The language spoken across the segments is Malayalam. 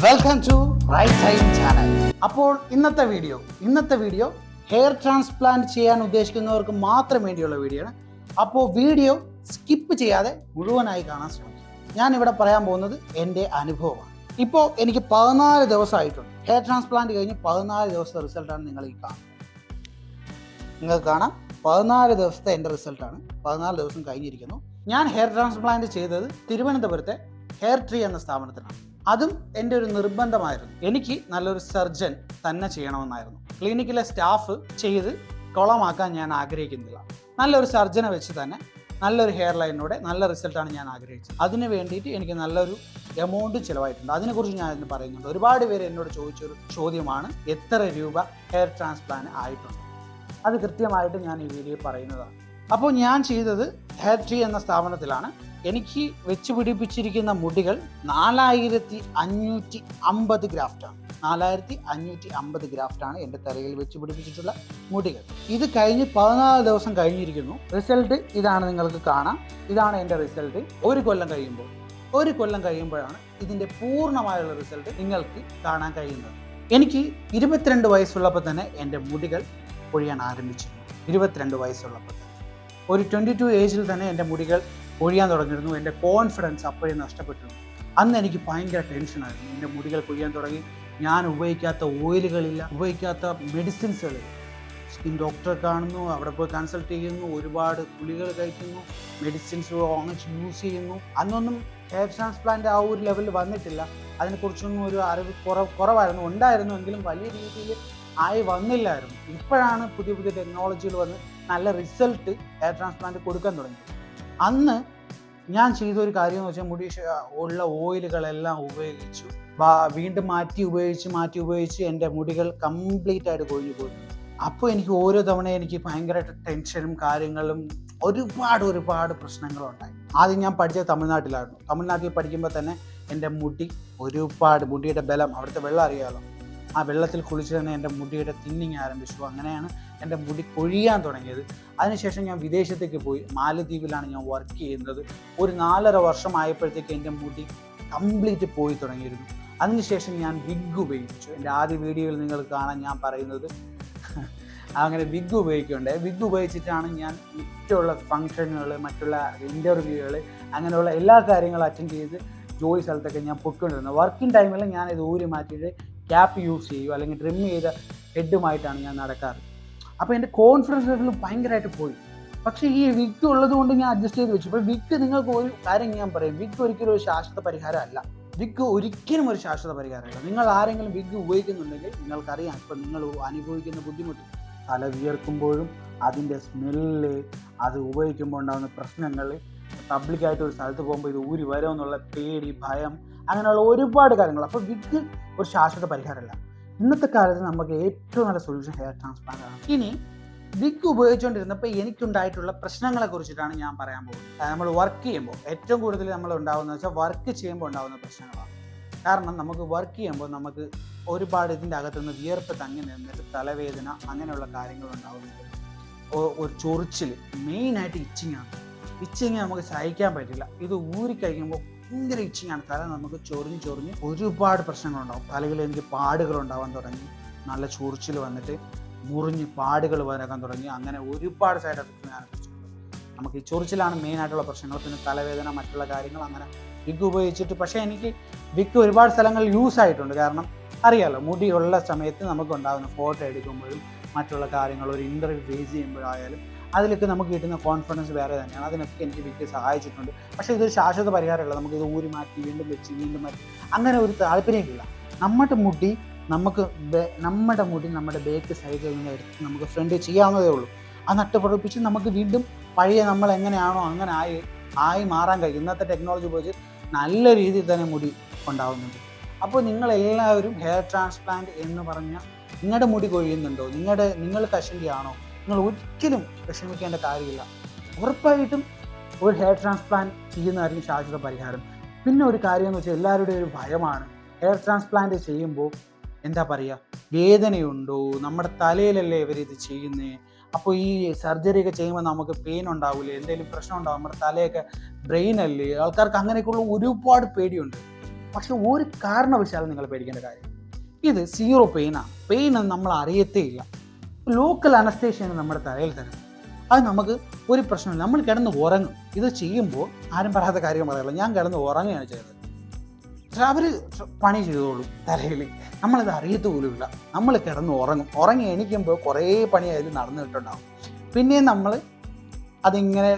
Welcome to Right Time channel. അപ്പോൾ ഇന്നത്തെ വീഡിയോ ഹെയർ ട്രാൻസ്പ്ലാന്റ് ചെയ്യാൻ ഉദ്ദേശിക്കുന്നവർക്ക് മാത്രം വേണ്ടിയുള്ള വീഡിയോ ആണ്. അപ്പോൾ വീഡിയോ സ്കിപ്പ് ചെയ്യാതെ മുഴുവനായി കാണാൻ ശ്രമിക്കും. ഞാൻ ഇവിടെ പറയാൻ പോകുന്നത് എൻ്റെ അനുഭവമാണ്. ഇപ്പോൾ എനിക്ക് 14 ദിവസമായിട്ടുണ്ട്. ഹെയർ ട്രാൻസ്പ്ലാന്റ് കഴിഞ്ഞ് 14 ദിവസത്തെ റിസൾട്ടാണ് നിങ്ങൾക്ക് കാണാം. 14 ദിവസത്തെ എൻ്റെ റിസൾട്ടാണ്. 14 ദിവസം കഴിഞ്ഞിരിക്കുന്നു. ഞാൻ ഹെയർ ട്രാൻസ്പ്ലാന്റ് ചെയ്തത് തിരുവനന്തപുരത്തെ ഹെയർ ട്രീ എന്ന സ്ഥാപനത്തിലാണ്. അതും എൻ്റെ ഒരു നിർബന്ധമായിരുന്നു. എനിക്ക് നല്ലൊരു സർജൻ തന്നെ ചെയ്യണമെന്നായിരുന്നു. ക്ലിനിക്കിലെ സ്റ്റാഫ് ചെയ്ത് കുളമാക്കാൻ ഞാൻ ആഗ്രഹിക്കുന്നില്ല. നല്ലൊരു സർജനെ വെച്ച് തന്നെ നല്ലൊരു ഹെയർ ലൈനിലൂടെ നല്ല റിസൾട്ടാണ് ഞാൻ ആഗ്രഹിച്ചത്. അതിന് വേണ്ടിയിട്ട് എനിക്ക് നല്ലൊരു എമൗണ്ട് ചിലവായിട്ടുണ്ട്. അതിനെക്കുറിച്ച് ഞാൻ ഇന്ന് പറയുന്നുണ്ട്. ഒരുപാട് പേര് എന്നോട് ചോദിച്ചൊരു ചോദ്യമാണ്, എത്ര രൂപ ഹെയർ ട്രാൻസ്പ്ലാന്റ് ആയിട്ടുണ്ട്? അത് കൃത്യമായിട്ട് ഞാൻ ഈ വീഡിയോ പറയുന്നതാണ്. അപ്പോൾ ഞാൻ ചെയ്തത് ഹെയർ ട്രീ എന്ന സ്ഥാപനത്തിലാണ്. എനിക്ക് വെച്ച് പിടിപ്പിച്ചിരിക്കുന്ന മുടികൾ 4550 ഗ്രാഫ്റ്റാണ്. 4550 ഗ്രാഫ്റ്റാണ് എൻ്റെ തലയിൽ വെച്ച് പിടിപ്പിച്ചിട്ടുള്ള മുടികൾ. ഇത് കഴിഞ്ഞ് 14 ദിവസം കഴിഞ്ഞിരിക്കുന്നു. റിസൾട്ട് ഇതാണ്, നിങ്ങൾക്ക് കാണാം. ഇതാണ് എൻ്റെ റിസൾട്ട്. ഒരു കൊല്ലം കഴിയുമ്പോഴാണ് ഇതിൻ്റെ പൂർണ്ണമായുള്ള റിസൾട്ട് നിങ്ങൾക്ക് കാണാൻ കഴിയുന്നത്. എനിക്ക് 22 വയസ്സുള്ളപ്പോൾ തന്നെ എൻ്റെ മുടികൾ പൊഴിയാൻ ആരംഭിച്ചു. 22 വയസ്സുള്ളപ്പോൾ തന്നെ, ഒരു 22 ഏജിൽ തന്നെ എൻ്റെ മുടികൾ പൊഴിയാൻ തുടങ്ങിയിരുന്നു. എൻ്റെ കോൺഫിഡൻസ് അപ്പോഴേ നഷ്ടപ്പെട്ടിരുന്നു. അന്ന് എനിക്ക് ഭയങ്കര ടെൻഷനായിരുന്നു. എൻ്റെ മുടികൾ പൊഴിയാൻ തുടങ്ങി. ഞാൻ ഉപയോഗിക്കാത്ത ഓയിലുകളില്ല, ഉപയോഗിക്കാത്ത മെഡിസിൻസുകളില്ല. സ്കിൻ ഡോക്ടറെ കാണുന്നു, അവിടെ പോയി കൺസൾട്ട് ചെയ്യുന്നു, ഒരുപാട് ഗുളികൾ കഴിക്കുന്നു, മെഡിസിൻസ് വാങ്ങിച്ച് യൂസ് ചെയ്യുന്നു. അന്നൊന്നും ഹെയർ ട്രാൻസ്പ്ലാന്റ് ആ ഒരു ലെവലിൽ വന്നിട്ടില്ല. അതിനെക്കുറിച്ചൊന്നും ഒരു അറിവ് കുറവായിരുന്നു. ഉണ്ടായിരുന്നു, എങ്കിലും വലിയ രീതിയിൽ ആയി വന്നില്ലായിരുന്നു. ഇപ്പോഴാണ് പുതിയ ടെക്നോളജികൾ വന്ന് നല്ല റിസൾട്ട് ഹെയർ ട്രാൻസ്പ്ലാന്റ് കൊടുക്കാൻ തുടങ്ങി. അന്ന് ഞാൻ ചെയ്തൊരു കാര്യം എന്ന് വെച്ചാൽ, മുടി ഉള്ള ഓയിലുകളെല്ലാം ഉപയോഗിച്ചു, വീണ്ടും മാറ്റി ഉപയോഗിച്ച് എൻ്റെ മുടികൾ കംപ്ലീറ്റ് ആയിട്ട് കൊഴിഞ്ഞു പോയി. അപ്പോൾ എനിക്ക് ഓരോ തവണ എനിക്ക് ഭയങ്കരമായിട്ട് ടെൻഷനും കാര്യങ്ങളും ഒരുപാട് പ്രശ്നങ്ങളുണ്ടായി. ആദ്യം ഞാൻ പഠിച്ചത് തമിഴ്നാട്ടിലായിരുന്നു. തമിഴ്നാട്ടിൽ പഠിക്കുമ്പോൾ തന്നെ എൻ്റെ മുടിയുടെ ബലം, അവിടുത്തെ വെള്ളം അറിയാമല്ലോ, ആ വെള്ളത്തിൽ കുളിച്ച് തന്നെ എൻ്റെ മുടിയുടെ തിന്നിങ് ആരംഭിച്ചു. അങ്ങനെയാണ് എൻ്റെ മുടി കൊഴിയാൻ തുടങ്ങിയത്. അതിനുശേഷം ഞാൻ വിദേശത്തേക്ക് പോയി. മാലദ്വീപിലാണ് ഞാൻ വർക്ക് ചെയ്യുന്നത്. ഒരു 4.5 വർഷം ആയപ്പോഴത്തേക്ക് എൻ്റെ മുടി കംപ്ലീറ്റ് പോയി തുടങ്ങിയിരുന്നു. അതിനുശേഷം ഞാൻ വിഗ് ഉപയോഗിച്ചു. എൻ്റെ ആദ്യ വീഡിയോയിൽ നിങ്ങൾ കാണാൻ ഞാൻ പറയുന്നത് അങ്ങനെ വിഗ് ഉപയോഗിക്കുകയുണ്ടായി. വിഗ് ഉപയോഗിച്ചിട്ടാണ് ഞാൻ മറ്റുള്ള ഫങ്ഷനുകൾ, മറ്റുള്ള ഇൻ്റർവ്യൂകൾ, അങ്ങനെയുള്ള എല്ലാ കാര്യങ്ങളും അറ്റൻഡ് ചെയ്ത് ജോലി സ്ഥലത്തൊക്കെ ഞാൻ പൊയ്ക്കൊണ്ടിരുന്നത്. വർക്കിംഗ് ടൈമിൽ ഞാൻ ഇത് ഊരി മാറ്റിയിട്ട് ക്യാപ്പ് യൂസ് ചെയ്യുക, അല്ലെങ്കിൽ ട്രിം ചെയ്ത ഹെഡുമായിട്ടാണ് ഞാൻ നടക്കാറ്. അപ്പോൾ എൻ്റെ കോൺഫിഡൻസ് ലെവൽ ഭയങ്കരമായിട്ട് പോയി. പക്ഷേ ഈ വിഗ് ഉള്ളത് കൊണ്ട് ഞാൻ അഡ്ജസ്റ്റ് ചെയ്ത് വെച്ചു. ഇപ്പോൾ വിഗ്, നിങ്ങൾക്ക് ഒരു കാര്യം ഞാൻ പറയും, വിഗ് ഒരിക്കലും ഒരു ശാശ്വത പരിഹാരമല്ല. വിഗ് ഒരിക്കലും ഒരു ശാശ്വത പരിഹാരമല്ല. നിങ്ങൾ ആരെങ്കിലും വിഗ് ഉപയോഗിക്കുന്നുണ്ടെങ്കിൽ നിങ്ങൾക്കറിയാം ഇപ്പോൾ നിങ്ങൾ അനുഭവിക്കുന്ന ബുദ്ധിമുട്ട്. തല വിയർക്കുമ്പോഴും അതിൻ്റെ സ്മെല്ല്, അത് ഉപയോഗിക്കുമ്പോൾ ഉണ്ടാകുന്ന പ്രശ്നങ്ങൾ, പബ്ലിക്കായിട്ട് ഒരു സ്ഥലത്ത് പോകുമ്പോൾ ഇത് ഊരി വരുമെന്നുള്ള പേടി, ഭയം, അങ്ങനെയുള്ള ഒരുപാട് കാര്യങ്ങൾ. അപ്പോൾ വിഗ് ഒരു ശാശ്വത പരിഹാരമല്ല. ഇന്നത്തെ കാലത്ത് നമുക്ക് ഏറ്റവും നല്ല സൊല്യൂഷൻ ഹെയർ ട്രാൻസ്പ്ലാന്റ് ആണ്. ഇനി വിഗ് ഉപയോഗിച്ചുകൊണ്ടിരുന്നപ്പോൾ എനിക്കുണ്ടായിട്ടുള്ള പ്രശ്നങ്ങളെ കുറിച്ചിട്ടാണ് ഞാൻ പറയാൻ പോകുന്നത്. നമ്മൾ വർക്ക് ചെയ്യുമ്പോൾ ഏറ്റവും കൂടുതൽ നമ്മൾ ഉണ്ടാകുന്നത് വെച്ചാൽ വർക്ക് ചെയ്യുമ്പോൾ ഉണ്ടാകുന്ന പ്രശ്നങ്ങളാണ്. കാരണം നമുക്ക് വർക്ക് ചെയ്യുമ്പോൾ നമുക്ക് ഒരുപാട് ഇതിൻ്റെ അകത്തുനിന്ന് വിയർപ്പ് തങ്ങി നിന്നിട്ട് തലവേദന, അങ്ങനെയുള്ള കാര്യങ്ങൾ ഉണ്ടാകുന്നുണ്ട്. ഒരു ചൊറിച്ചിൽ, മെയിനായിട്ട് ഇച്ചിങ് നമുക്ക് സഹിക്കാൻ പറ്റില്ല. ഇത് ഊരിക്കഴിക്കുമ്പോൾ ഭയങ്കര ഇച്ചിങ്ങാണ്. തല നമുക്ക് ചൊറിഞ്ഞ് ഒരുപാട് പ്രശ്നങ്ങളുണ്ടാകും. തലയിൽ എനിക്ക് പാടുകൾ ഉണ്ടാവാൻ തുടങ്ങി, നല്ല ചൊറിച്ചിൽ വന്നിട്ട് മുറിഞ്ഞ് പാടുകൾ വരാൻ തുടങ്ങി. അങ്ങനെ ഒരുപാട് സൈഡ് എഫക്റ്റ് ഞാൻ അനുഭവിച്ചിട്ടുണ്ട്. നമുക്ക് ഈ ചൊറിച്ചിലാണ് മെയിനായിട്ടുള്ള പ്രശ്നങ്ങൾ. പിന്നെ തലവേദന, മറ്റുള്ള കാര്യങ്ങൾ. അങ്ങനെ വിഗ് ഉപയോഗിച്ചിട്ട്, പക്ഷേ എനിക്ക് വിഗ് ഒരുപാട് സ്ഥലങ്ങളിൽ യൂസ് ആയിട്ടുണ്ട്. കാരണം അറിയാമല്ലോ, മുടിയുള്ള സമയത്ത് നമുക്ക് ഉണ്ടാകുന്ന ഫോട്ടോ എടുക്കുമ്പോഴും മറ്റുള്ള കാര്യങ്ങൾ, ഒരു ഇൻ്റർവ്യൂ ഫേസ് ചെയ്യുമ്പോഴായാലും അതിലൊക്കെ നമുക്ക് കിട്ടുന്ന കോൺഫിഡൻസ് വേറെ തന്നെയാണ്. അതിനൊക്കെ എനിക്ക് വിഗ് സഹായിച്ചിട്ടുണ്ട്. പക്ഷേ ഇതൊരു ശാശ്വത പരിഹാരമല്ല. നമുക്കിത് ഊരി മാറ്റി വീണ്ടും മാറ്റി അങ്ങനെ ഒരു താല്പര്യമില്ല. നമ്മുടെ മുടി നമ്മുടെ ബേക്ക് സൈഡിൽ നിന്ന് എടുത്ത് നമുക്ക് ഫ്രണ്ട് ചെയ്യാവുന്നതേ ഉള്ളൂ. ആ നട്ടുപിടിപ്പിച്ച് നമുക്ക് വീണ്ടും പഴയ നമ്മൾ എങ്ങനെയാണോ അങ്ങനെ ആയി മാറാൻ കഴിയും. ഇന്നത്തെ ടെക്നോളജി ഉപയോഗിച്ച് നല്ല രീതിയിൽ തന്നെ മുടി ഉണ്ടാകുന്നുണ്ട്. അപ്പോൾ നിങ്ങളെല്ലാവരും ഹെയർ ട്രാൻസ്പ്ലാന്റ് എന്ന് പറഞ്ഞാൽ, നിങ്ങളുടെ മുടി കൊഴിയുന്നുണ്ടോ, നിങ്ങൾ കഷണ്ടിയാണോ, നിങ്ങൾ ഒരിക്കലും വിഷമിക്കേണ്ട കാര്യമില്ല. ഉറപ്പായിട്ടും ഒരു ഹെയർ ട്രാൻസ്പ്ലാന്റ് ചെയ്യുന്നതായിരിക്കും ശാശ്വത പരിഹാരം. പിന്നെ ഒരു കാര്യം എന്ന് വെച്ചാൽ, എല്ലാവരുടെയും ഒരു ഭയമാണ് ഹെയർ ട്രാൻസ്പ്ലാന്റ് ചെയ്യുമ്പോൾ എന്താ പറയുക, വേദനയുണ്ടോ, നമ്മുടെ തലയിലല്ലേ ഇവരിത് ചെയ്യുന്നത്, അപ്പോൾ ഈ സർജറിയൊക്കെ ചെയ്യുമ്പോൾ നമുക്ക് പെയിൻ ഉണ്ടാവില്ലേ, എന്തെങ്കിലും പ്രശ്നം ഉണ്ടാവും, നമ്മുടെ തലയൊക്കെ ബ്രെയിൻ അല്ലേ, ആൾക്കാർക്ക് അങ്ങനെയൊക്കെയുള്ള ഒരുപാട് പേടിയുണ്ട്. പക്ഷെ ഒരു കാരണവശാലും നിങ്ങൾ പേടിക്കേണ്ട കാര്യം, ഇത് 0 പെയിനാണ്. പെയിൻ നമ്മൾ അറിയത്തേ ഇല്ല. ലോക്കൽ അനസ്തേഷ്യയാണ് നമ്മുടെ തലയിൽ തരുന്നത്. അത് നമുക്ക് ഒരു പ്രശ്നമില്ല. നമ്മൾ കിടന്ന് ഉറങ്ങും. ഇത് ചെയ്യുമ്പോൾ ആരും പറയാത്ത കാര്യം പറയല്ല, ഞാൻ കിടന്ന് ഉറങ്ങുകയാണ് ചെയ്തത്. പക്ഷെ അവർ പണി ചെയ്തോളും തലയിൽ, നമ്മളിത് അറിയത്ത് പോലുമില്ല. നമ്മൾ കിടന്ന് ഉറങ്ങി എണീക്കുമ്പോൾ കുറേ പണി അതിൽ നടന്നിട്ടുണ്ടാകും. പിന്നെയും നമ്മൾ അതിങ്ങനെ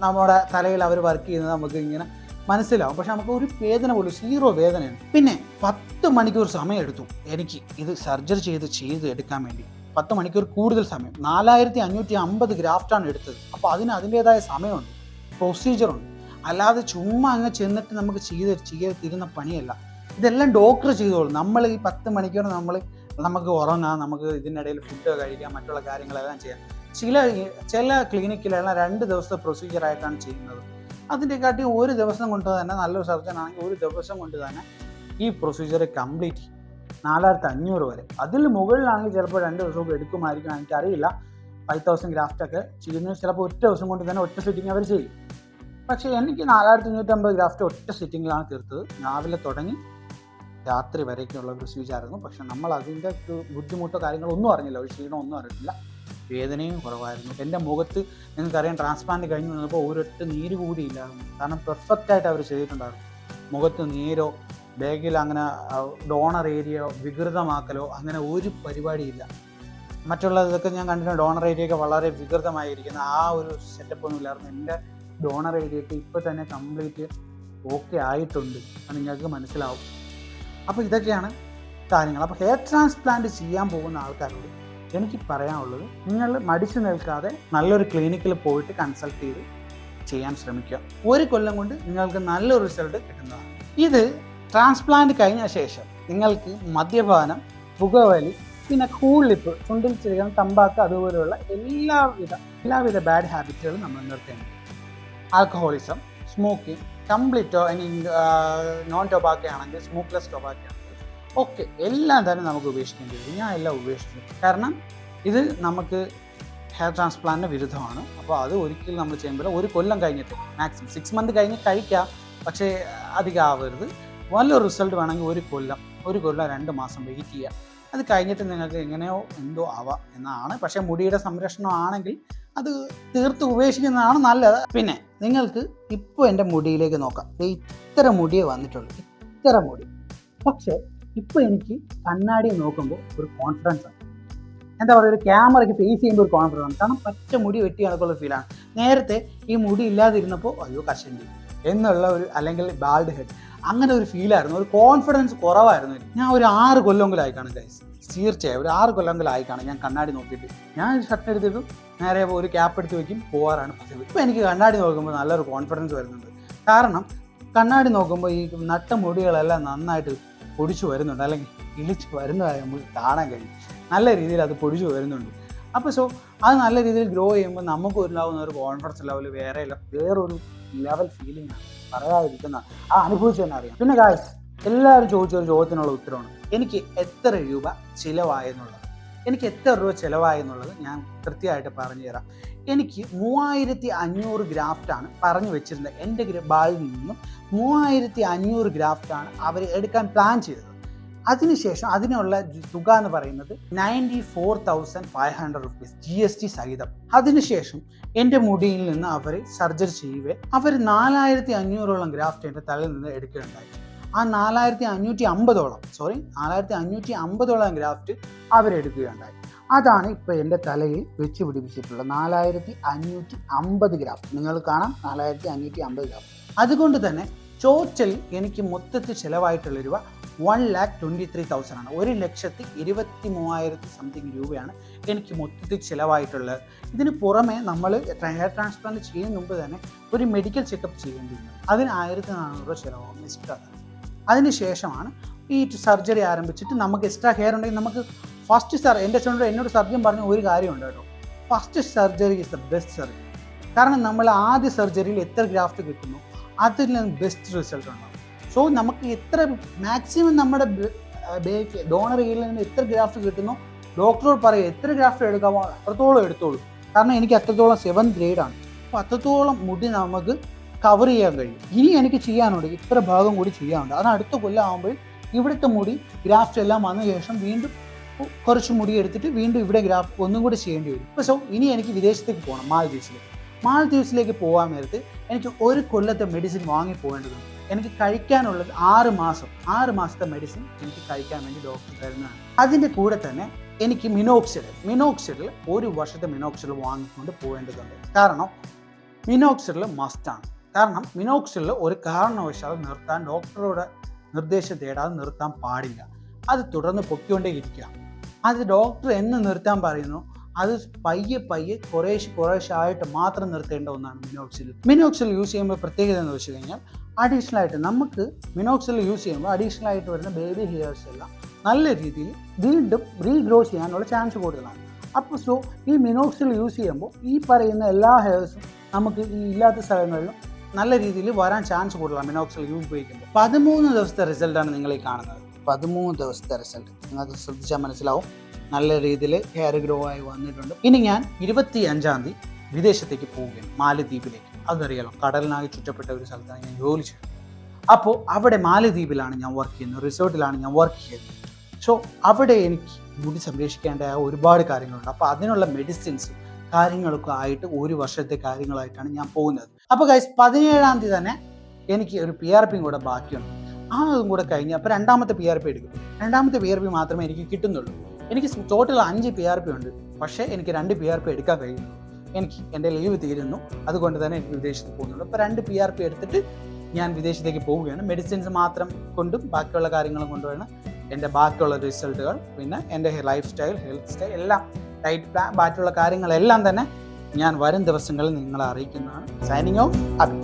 നമ്മുടെ തലയിൽ അവർ വർക്ക് ചെയ്യുന്നത് നമുക്ക് ഇങ്ങനെ മനസ്സിലാവും. പക്ഷെ നമുക്ക് ഒരു വേദന പോലും 0 വേദനയാണ്. പിന്നെ 10 മണിക്കൂർ സമയം എടുത്തു എനിക്ക് ഇത് സർജറി ചെയ്ത് എടുക്കാൻ വേണ്ടി. 10 മണിക്കൂർ കൂടുതൽ സമയം. 4550 ഗ്രാഫ്റ്റാണ് എടുത്തത്. അപ്പോൾ അതിൻ്റേതായ സമയമുണ്ട്, പ്രൊസീജിയറുണ്ട്. അല്ലാതെ ചുമ്മാ അങ്ങ് ചെന്നിട്ട് നമുക്ക് ചെയ്തിരുന്ന പണിയല്ല. ഇതെല്ലാം ഡോക്ടർ ചെയ്തോളും. നമ്മൾ ഈ 10 മണിക്കൂർ നമുക്ക് ഉറങ്ങാം, നമുക്ക് ഇതിനിടയിൽ ഫുഡ് കഴിക്കാം, മറ്റുള്ള കാര്യങ്ങളെല്ലാം ചെയ്യാം. ചില ക്ലിനിക്കിലെല്ലാം 2 ദിവസത്തെ പ്രൊസീജിയറായിട്ടാണ് ചെയ്യുന്നത്. അതിൻ്റെക്കാട്ടി ഒരു ദിവസം കൊണ്ട് തന്നെ, നല്ലൊരു സർജൻ ആണെങ്കിൽ ഒരു ദിവസം കൊണ്ട് തന്നെ ഈ പ്രൊസീജിയർ കംപ്ലീറ്റ് ചെയ്യും. 4500 വരെ. അതിൽ മുകളിലാണെങ്കിൽ ചിലപ്പോൾ 2 ദിവസമൊക്കെ എടുക്കുമായിരിക്കും, എനിക്കറിയില്ല. 5000 ഗ്രാഫ്റ്റൊക്കെ ചെയ്യുന്നത് ചിലപ്പോൾ ഒറ്റ ദിവസം കൊണ്ട് തന്നെ ഒറ്റ സിറ്റിംഗ് അവർ ചെയ്യും. പക്ഷേ എനിക്ക് 4550 ഗ്രാഫ്റ്റ് ഒറ്റ സിറ്റിങ്ങിലാണ് തീർത്തത്. രാവിലെ തുടങ്ങി രാത്രി വരേക്കുള്ള പ്രൊസീജിയറായിരുന്നു. പക്ഷെ നമ്മൾ അതിൻ്റെ ബുദ്ധിമുട്ടോ കാര്യങ്ങളോ ഒന്നും അറിഞ്ഞില്ല, ഒരു ക്ഷീണം ഒന്നും അറിഞ്ഞില്ല. വേദനയും കുറവായിരുന്നു. എൻ്റെ മുഖത്ത് നിങ്ങൾക്കറിയാം, ട്രാൻസ്പ്ലാന്റ് കഴിഞ്ഞ് വന്നപ്പോൾ ഒരൊറ്റ നീര് കൂടിയില്ലായിരുന്നു. കാരണം പെർഫെക്റ്റായിട്ട് അവർ ചെയ്തിട്ടുണ്ടായിരുന്നു. മുഖത്ത് നീരോ ബാഗിൽ അങ്ങനെ ഡോണർ ഏരിയ വികൃതമാക്കലോ അങ്ങനെ ഒരു പരിപാടിയില്ല. മറ്റുള്ളതൊക്കെ ഞാൻ കണ്ടിട്ടുണ്ട്, ഡോണർ ഏരിയയൊക്കെ വളരെ വികൃതമായിരിക്കുന്ന ആ ഒരു സെറ്റപ്പ് ഒന്നും ഇല്ലായിരുന്നു. എൻ്റെ ഡോണർ ഏരിയയൊക്കെ ഇപ്പോൾ തന്നെ കംപ്ലീറ്റ് ഓക്കെ ആയിട്ടുണ്ട്, അത് നിങ്ങൾക്ക് മനസ്സിലാവും. അപ്പോൾ ഇതൊക്കെയാണ് കാര്യങ്ങൾ. അപ്പോൾ ഹെയർ ട്രാൻസ്പ്ലാന്റ് ചെയ്യാൻ പോകുന്ന ആൾക്കാരോട് എനിക്ക് പറയാനുള്ളത്, നിങ്ങൾ മടിച്ചു നിൽക്കാതെ നല്ലൊരു ക്ലിനിക്കിൽ പോയിട്ട് കൺസൾട്ട് ചെയ്ത് ചെയ്യാൻ ശ്രമിക്കുക. 1 കൊല്ലം കൊണ്ട് നിങ്ങൾക്ക് നല്ലൊരു റിസൾട്ട് കിട്ടുന്നതാണ്. ഇത് ട്രാൻസ്പ്ലാന്റ് കഴിഞ്ഞ ശേഷം നിങ്ങൾക്ക് മദ്യപാനം, പുകവലി, പിന്നെ കൂളിപ്പ്, ചുണ്ടിൽ ചിരിക്കാൻ, തമ്പാക്ക്, അതുപോലെയുള്ള എല്ലാവിധ ബാഡ് ഹാബിറ്റുകളും നമ്മൾ നിർത്തേണ്ടത്. ആൽക്കഹോളിസം, സ്മോക്കിംഗ്, കംപ്ലീറ്റോ ഇനി നോൺ ടൊബാക്കോ ആണെങ്കിൽ, സ്മോക്ക്ലെസ് ടൊബാക്കോ ആണെങ്കിൽ ഓക്കെ, എല്ലാം തന്നെ നമുക്ക് ഉപേക്ഷിക്കേണ്ടി വരും. ഞാൻ എല്ലാം ഉപേക്ഷിച്ചു. കാരണം ഇത് നമുക്ക് ഹെയർ ട്രാൻസ്പ്ലാന്റിന് വിരുദ്ധമാണ്. അപ്പോൾ അത് ഒരിക്കലും നമ്മൾ ചെയ്യുമ്പോൾ 1 കൊല്ലം കഴിഞ്ഞിട്ട്, മാക്സിമം 6 മന്ത് കഴിഞ്ഞ് കഴിക്കാം, പക്ഷേ അധികം ആവരുത്. നല്ലൊരു റിസൾട്ട് വേണമെങ്കിൽ 1 കൊല്ലം 2 മാസം വെയിറ്റ് ചെയ്യുക. അത് കഴിഞ്ഞിട്ട് നിങ്ങൾക്ക് എങ്ങനെയോ എന്തോ ആവാം എന്നാണ്. പക്ഷേ മുടിയുടെ സംരക്ഷണം ആണെങ്കിൽ അത് തീർത്ത് ഉപേക്ഷിക്കുന്നതാണ് നല്ലത്. പിന്നെ നിങ്ങൾക്ക് ഇപ്പോൾ എൻ്റെ മുടിയിലേക്ക് നോക്കാം. ഇത്ര മുടിയേ വന്നിട്ടുള്ളൂ, ഇത്ര മുടി. പക്ഷേ ഇപ്പോൾ എനിക്ക് കണ്ണാടി നോക്കുമ്പോൾ ഒരു കോൺഫിഡൻസ് ആണ്. എന്താ പറയുക, ഒരു ക്യാമറയ്ക്ക് ഫേസ് ചെയ്യുമ്പോൾ ഒരു കോൺഫിഡൻസ് ആണ്. കാരണം പച്ച മുടി വെട്ടി കണക്കുള്ള ഫീലാണ്. നേരത്തെ ഈ മുടി ഇല്ലാതിരുന്നപ്പോൾ അയ്യോ കഷണ്ടി എന്നുള്ള ഒരു, അല്ലെങ്കിൽ ബാൾഡ് ഹെഡ്, അങ്ങനെ ഒരു ഫീലായിരുന്നു. ഒരു കോൺഫിഡൻസ് കുറവായിരുന്നു. ഞാൻ ഒരു 6 കൊല്ലമെങ്കിലും ആയി കാണും ഗൈസ്, തീർച്ചയായും ഒരു 6 കൊല്ലമെങ്കിലും ആയി കാണും. ഞാൻ കണ്ണാടി നോക്കിയിട്ട് ഞാൻ ഷർട്ട് എടുത്തിട്ടും നേരെ ഒരു ക്യാപ്പ് എടുത്ത് വയ്ക്കും, പോകാറാണ് പതിവ്. ഇപ്പോൾ എനിക്ക് കണ്ണാടി നോക്കുമ്പോൾ നല്ലൊരു കോൺഫിഡൻസ് വരുന്നുണ്ട്. കാരണം കണ്ണാടി നോക്കുമ്പോൾ ഈ നട്ട മുടികളെല്ലാം നന്നായിട്ട് പൊടിച്ചു വരുന്നുണ്ട്, അല്ലെങ്കിൽ ഇളിച്ച് വരുന്നതായി നമുക്ക് കാണാൻ കഴിയും. നല്ല രീതിയിൽ അത് പൊടിച്ചു വരുന്നുണ്ട്. അപ്പോൾ അത് നല്ല രീതിയിൽ ഗ്രോ ചെയ്യുമ്പോൾ നമുക്ക് ഉണ്ടാകുന്ന ഒരു കോൺഫിഡൻസ് ലെവൽ വേറൊരു ലെവൽ ഫീലിംഗ് ആണ്, പറയാതിരിക്കുന്ന ആ അനുഭവിച്ച് തന്നെ അറിയാം. പിന്നെ ഗായ്സ്, എല്ലാവരും ചോദിച്ചൊരു ചോദ്യത്തിനുള്ള ഉത്തരവാണ് എനിക്ക് എത്ര രൂപ ചിലവായെന്നുള്ളത്. എനിക്ക് എത്ര രൂപ ചിലവായെന്നുള്ളത് ഞാൻ കൃത്യമായിട്ട് പറഞ്ഞു തരാം. എനിക്ക് 3500 ഗ്രാഫ്റ്റാണ് പറഞ്ഞു വെച്ചിരുന്നത്. എൻ്റെ ബാളിൽ നിന്നും 3500 ഗ്രാഫ്റ്റാണ് അവർ എടുക്കാൻ പ്ലാൻ ചെയ്തത്. അതിനുശേഷം അതിനുള്ള തുക എന്ന് പറയുന്നത് 94,500 റുപ്പീസ് GST സഹിതം. അതിനുശേഷം എൻ്റെ മുടിയിൽ നിന്ന് അവർ സർജറി ചെയ്യവേ അവർ 4500ഓളം ഗ്രാഫ്റ്റ് എൻ്റെ തലയിൽ നിന്ന് എടുക്കുകയുണ്ടായി. ആ 4550ഓളം ഗ്രാഫ്റ്റ് അവരെടുക്കുകയുണ്ടായി. അതാണ് ഇപ്പോൾ എൻ്റെ തലയിൽ വെച്ച് പിടിപ്പിച്ചിട്ടുള്ള 4550 ഗ്രാഫ്റ്റ്. നിങ്ങൾ കാണാം 4550 ഗ്രാഫ്റ്റ്. അതുകൊണ്ട് തന്നെ ടോട്ടൽ എനിക്ക് മൊത്തത്തിൽ ചിലവായിട്ടുള്ള രൂപ 1,23,000 ആണ്. 1,23,000 സംതിങ് രൂപയാണ് എനിക്ക് മൊത്തത്തിൽ ചിലവായിട്ടുള്ളത്. ഇതിന് പുറമെ നമ്മൾ ഹെയർ ട്രാൻസ്പ്ലാന്റ് ചെയ്യുന്ന മുമ്പ് തന്നെ ഒരു മെഡിക്കൽ ചെക്കപ്പ് ചെയ്യേണ്ടിയിരുന്നു. അതിന് 1,400 രൂപ ചിലവാകും എക്സ്ട്രാ. അതിനുശേഷമാണ് ഈ സർജറി ആരംഭിച്ചിട്ട് നമുക്ക് എക്സ്ട്രാ ഹെയർ ഉണ്ടെങ്കിൽ നമുക്ക് എന്നോട് സർജൻ പറഞ്ഞ ഒരു കാര്യമുണ്ട് കേട്ടോ, first surgery is the best surgery. കാരണം നമ്മൾ ആദ്യ സർജറിയിൽ എത്ര ഗ്രാഫ്റ്റ് കിട്ടുന്നു അതിൽ നിന്ന് ബെസ്റ്റ് റിസൾട്ട് ഉണ്ടാകും. സോ നമുക്ക് എത്ര മാക്സിമം നമ്മുടെ ഡോണർ ഏരിയയിൽ നിന്ന് എത്ര ഗ്രാഫ്റ്റ് കിട്ടുന്നു ഡോക്ടറോട് പറയുക, എത്ര ഗ്രാഫ്റ്റ് എടുക്കാമോ അത്രത്തോളം എടുത്തോളൂ. കാരണം എനിക്ക് അത്രത്തോളം 7th ഗ്രേഡാണ്. അപ്പോൾ അത്രത്തോളം മുടി നമുക്ക് കവർ ചെയ്യാൻ കഴിയും. ഇനി എനിക്ക് ചെയ്യാനുണ്ട് ഇത്ര ഭാഗം കൂടി ചെയ്യാനുണ്ട്. അത് അടുത്ത കൊല്ലം ആകുമ്പോൾ ഇവിടുത്തെ മുടി ഗ്രാഫ്റ്റ് എല്ലാം വന്ന ശേഷം വീണ്ടും കുറച്ച് മുടി എടുത്തിട്ട് വീണ്ടും ഇവിടെ ഗ്രാഫ്റ്റ് ഒന്നും കൂടി ചെയ്യേണ്ടി വരും. സോ ഇനി എനിക്ക് വിദേശത്തേക്ക് പോകണം, മാലദ്വീപ്സിലേക്ക് പോകാൻ നേരത്ത് എനിക്ക് ഒരു കൊല്ലത്തെ മെഡിസിൻ വാങ്ങി പോകേണ്ടതുണ്ട്. എനിക്ക് കഴിക്കാനുള്ളത് 6 മാസത്തെ മെഡിസിൻ എനിക്ക് കഴിക്കാൻ വേണ്ടി ഡോക്ടർ തരുന്നതാണ്. അതിൻ്റെ കൂടെ തന്നെ എനിക്ക് മിനോക്സിഡിൽ 1 വർഷത്തെ മിനോക്സിഡിൽ വാങ്ങിക്കൊണ്ട് പോകേണ്ടതുണ്ട്. കാരണം മിനോക്സിഡിൽ മസ്റ്റാണ്. കാരണം മിനോക്സിഡിൽ ഒരു കാരണവശാലും നിർത്താൻ ഡോക്ടറുടെ നിർദ്ദേശം തേടാതെ നിർത്താൻ പാടില്ല. അത് തുടർന്ന് പൊക്കിക്കൊണ്ടേയിരിക്കുക. അത് ഡോക്ടർ എന്ന് നിർത്താൻ പറയുന്നു അത് പയ്യെ കുറേശ്ശായിട്ട് മാത്രം നിർത്തേണ്ട ഒന്നാണ് മിനോക്സിഡിൽ യൂസ് ചെയ്യുമ്പോൾ പ്രത്യേകത എന്ന് വെച്ച് കഴിഞ്ഞാൽ അഡീഷണൽ ആയിട്ട് നമുക്ക് മിനോക്സിഡിൽ യൂസ് ചെയ്യുമ്പോൾ അഡീഷണൽ ആയിട്ട് വരുന്ന ബേബി ഹെയർസ് എല്ലാം നല്ല രീതിയിൽ വീണ്ടും റീഗ്രോ ചെയ്യാനുള്ള ചാൻസ് കൂടുതലാണ്. അപ്പോൾ സോ ഈ മിനോക്സിഡിൽ യൂസ് ചെയ്യുമ്പോൾ ഈ പറയുന്ന എല്ലാ ഹെയർസും നമുക്ക് ഈ ഇല്ലാത്ത സ്ഥലങ്ങളിലും നല്ല രീതിയിൽ വരാൻ ചാൻസ് കൂടുതലാണ് മിനോക്സിഡിൽ യൂസ് ഉപയോഗിക്കുമ്പോൾ. 13 ദിവസത്തെ റിസൾട്ടാണ് നിങ്ങൾ ഈ കാണുന്നത്. 13 ദിവസത്തെ റിസൾട്ട് നിങ്ങൾക്ക് ശ്രദ്ധിച്ചാൽ മനസ്സിലാവും. നല്ല രീതിയിൽ ഹെയർ ഗ്രോ ആയി വന്നിട്ടുണ്ട്. ഇനി ഞാൻ 25-ാം തീയതി വിദേശത്തേക്ക് പോവുകയാണ്, മാലദ്വീപിലേക്ക്. അതറിയാലോ, കടലിനായി ചുറ്റപ്പെട്ട ഒരു സ്ഥലത്താണ് ഞാൻ ജോലി ചെയ്യുന്നത്. അപ്പോൾ അവിടെ മാലദ്വീപിലാണ് ഞാൻ വർക്ക് ചെയ്യുന്നത്, റിസോർട്ടിലാണ് ഞാൻ വർക്ക് ചെയ്യുന്നത്. സോ അവിടെ എനിക്ക് മുടി സംരക്ഷിക്കേണ്ട ഒരുപാട് കാര്യങ്ങളുണ്ട്. അപ്പോൾ അതിനുള്ള മെഡിസിൻസ് കാര്യങ്ങളൊക്കെ ആയിട്ട് 1 വർഷത്തെ കാര്യങ്ങളായിട്ടാണ് ഞാൻ പോകുന്നത്. അപ്പോൾ ഗൈസ് 17-ാം തീയതി തന്നെ എനിക്ക് ഒരു PRP കൂടെ ബാക്കിയുണ്ട്. അതും കൂടെ കഴിഞ്ഞ് അപ്പോൾ 2ാമത്തെ PRP എടുക്കും. 2ാമത്തെ PRP മാത്രമേ എനിക്ക് കിട്ടുന്നുള്ളൂ. എനിക്ക് ടോട്ടൽ 5 PRP ഉണ്ട്. പക്ഷേ എനിക്ക് 2 PRP എടുക്കാൻ കഴിയുന്നു. എനിക്ക് എൻ്റെ ലീവ് തീരുന്നു, അതുകൊണ്ട് തന്നെ എനിക്ക് വിദേശത്ത് പോകുന്നുള്ളൂ. അപ്പോൾ 2 PRP എടുത്തിട്ട് ഞാൻ വിദേശത്തേക്ക് പോവുകയാണ്. മെഡിസിൻസ് മാത്രം കൊണ്ടും ബാക്കിയുള്ള കാര്യങ്ങളും കൊണ്ടുവേണം എൻ്റെ ബാക്കിയുള്ള റിസൾട്ടുകൾ, പിന്നെ എൻ്റെ ലൈഫ് സ്റ്റൈൽ, ഹെൽത്ത് സ്റ്റൈൽ എല്ലാം, ഡയറ്റ് പ്ലാൻ, ബാക്കിയുള്ള കാര്യങ്ങളെല്ലാം തന്നെ ഞാൻ വരും ദിവസങ്ങളിൽ നിങ്ങളെ അറിയിക്കുന്നതാണ്. Signing off, Abi.